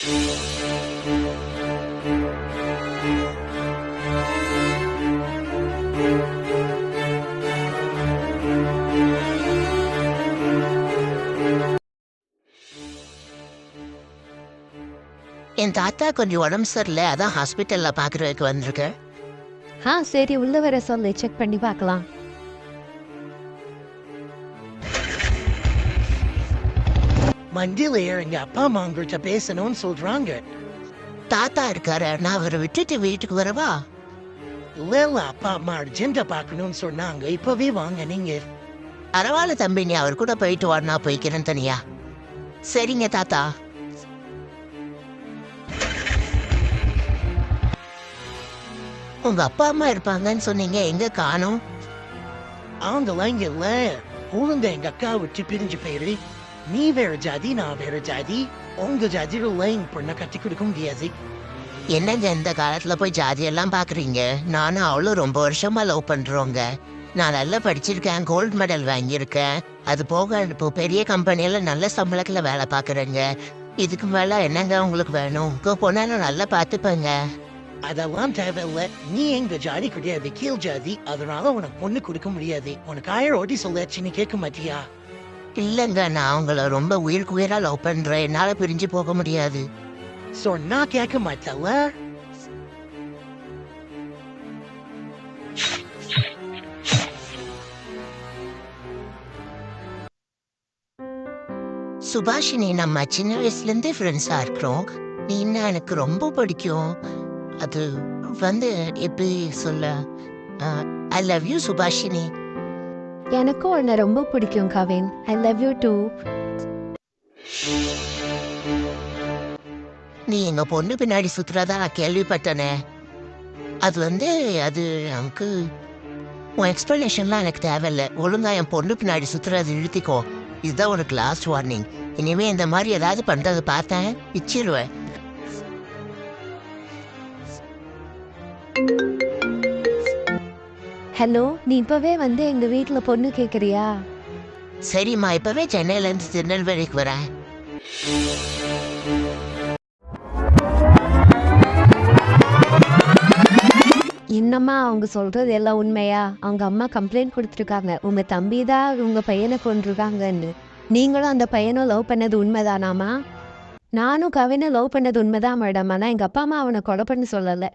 என் தாத்தா கொஞ்சம் உடம்பு சரியில்லை, அதான் ஹாஸ்பிட்டல்ல பாக்குறதுக்கு வந்திருக்கேன். சரி, உள்ள வர சொல்லு, செக் பண்ணி பார்க்கலாம். மண்டியில எங்க அப்பா அம்மா உங்கள்கிட்ட பேசணும்னு சொல்றாங்க. தாத்தா இருக்காரு, நான் அவரை விட்டுட்டு வீட்டுக்கு வரவா? இல்ல, அப்பா அம்மா அர்ஜென்ட்டா பார்க்கணும்னு சொன்னாங்க, இப்பவே வாங்க நீங்க. பரவாயில்ல தம்பி, நீ அவர் கூட போயிட்டு வா, நான் போய்க்கிறேன் தனியா. சரிங்க தாத்தா. உங்க அப்பா அம்மா இருப்பாங்கன்னு சொன்னீங்க, எங்க காணோம்? அவங்களாம் இங்க இல்ல. உங்க எங்க அக்கா விட்டு பிரிஞ்சு போயிரு. நீ வேற ஜாதி, நான் வேற ஜாதி. உங்க ஜாதியில எங்க பொண்ணை கட்டி கொடுக்க முடியாது. என்னங்க இந்த காலத்துல போய் ஜாதியெல்லாம் பாக்குறீங்க? நானும் அவளும் ரொம்ப வருஷமா லவ் பண்றோங்க. நான் நல்லா படிச்சிருக்கேன், கோல்டு மெடல் வாங்கியிருக்கேன். அது போக இப்போ பெரிய கம்பெனியில நல்ல சம்பளத்துல வேலை பாக்குறேங்க. இதுக்கு மேல என்னங்க உங்களுக்கு வேணும்? உங்க பொண்ணை நான் நல்லா பார்த்துப்பேங்க. அதெல்லாம் தேவையில்ல. நீ எங்க ஜாதி கிடையாது, கீழ் ஜாதி. அதனால உனக்கு பொண்ணு கொடுக்க முடியாது. உனக்கு 1000 ஓட்டி சொல்லாச்சுன்னு கேட்க மாட்டியா? இல்லங்க, நான் உங்களை ரொம்ப உயிருக்கு உயிரா லவ் பண்றேன். என்னால பிரிஞ்சு போக முடியாது. சொன்னா கேட்க மாட்டல. சுபாஷினி, நம்ம சின்ன வயசுல இருந்தே ஃப்ரெண்ட்ஸா இருக்கிறோம். நீன்னா எனக்கு ரொம்ப பிடிக்கும். அது வந்து எப்படி சொல்ல, ஐ லவ் யூ சுபாஷினி. எனக்கும் உன்னை ரொம்ப பிடிக்கும் Kavin. I love you too. நீ எங்க பொண்ணு பின்னாடி சுத்துறதா நான் கேள்விப்பட்டனே. அது அது நமக்கு உன் எக்ஸ்பிளனேஷன்லாம் எனக்கு தேவையில்லை. ஒழுங்கா என் பொண்ணு பின்னாடி சுத்துறது நிறுத்திக்கோ. இதுதான் உனக்கு லாஸ்ட் வார்னிங். இனிமே இந்த மாதிரி ஏதாவது பண்றதை பார்த்தேன், பிச்சிருவேன். ஹலோ, நீ இப்பவே எங்க வீட்டுல பொண்ணு கேக்குறியா? சரிம்மா, இப்பவே சென்னையில இருந்து திருநெல்வேலிக்கு வரேன். என்னம்மா அவங்க சொல்றது எல்லாம் உண்மையா? அவங்க அம்மா கம்ப்ளைண்ட் கொடுத்துருக்காங்க, உங்க தம்பி தான் உங்க பையனை கொண்டிருக்காங்கன்னு. நீங்களும் அந்த பையனும் லவ் பண்ணது உண்மைதானாமா? நானும் கவினை லவ் பண்ணது உண்மைதான் மேடம். ஆனால் எங்கள் அப்பா அம்மா அவனை கொலை பண்ண சொல்லலை.